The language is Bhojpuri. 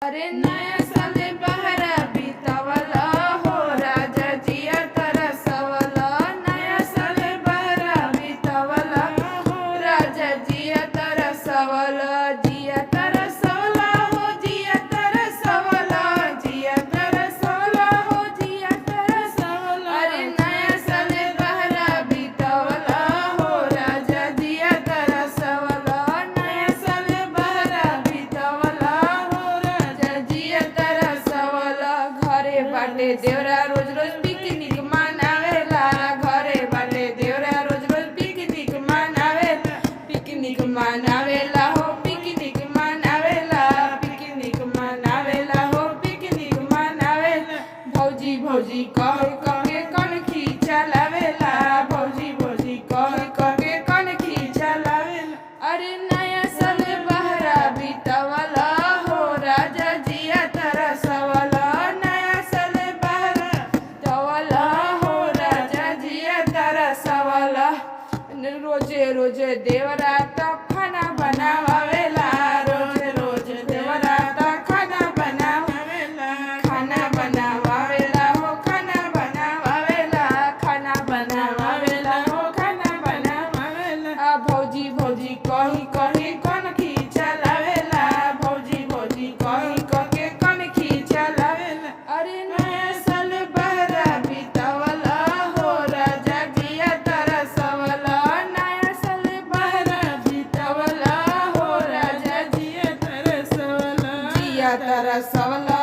अरे नया साल बहरा बीतवला हो राजा जिया तरसवला। नया साल बहरा बीतवला हो राजा जिया तरसवला। जिया तरसवला हो जिया तरसवला। जिया तरसवला हो जिया तरसवला। अरे नया साल बहरा बीतवला हो राजा जिया तरसवला। नया साल बहरा बीतवला हो राजा जिया तरसवला। घरे बाटे देवरा रोज रोज पिकनिक मनावेला। घरे बाटे देवरा रोज रोज पिकनिक मनावेला। पिकनिक मनावेला हो पिकनिक मनावेला। पिकनिक मनावेला हो पिकनिक मनावेला। भौजी भौजी कह कह के कनखी चलावेला। भौजी भौजी कह कह के कनखी चलावेला। अरे नया साल बहरा बीतवला हो राजा जिया तरसवला। नया साल बहरा बीतवला हो राजा जिया तरसवला। रोजे रोजे देवरा त खाना बनावेला। रोजे रोजे देवरा त खाना बनावेला। खाना बनावेला हो खाना बनावेला। खाना बनावेला हो खाना बनावेला। भौजी भौजी कही कही कनखी चलावेला। भौजी भौजी कही कह के कनखी चलावेला। अरे नया साल बहरा बीतवला हो राजा जिया तरसवला। नया साल बहरा बीतवला हो राजा जिया तरसवला। जिया तरसवला।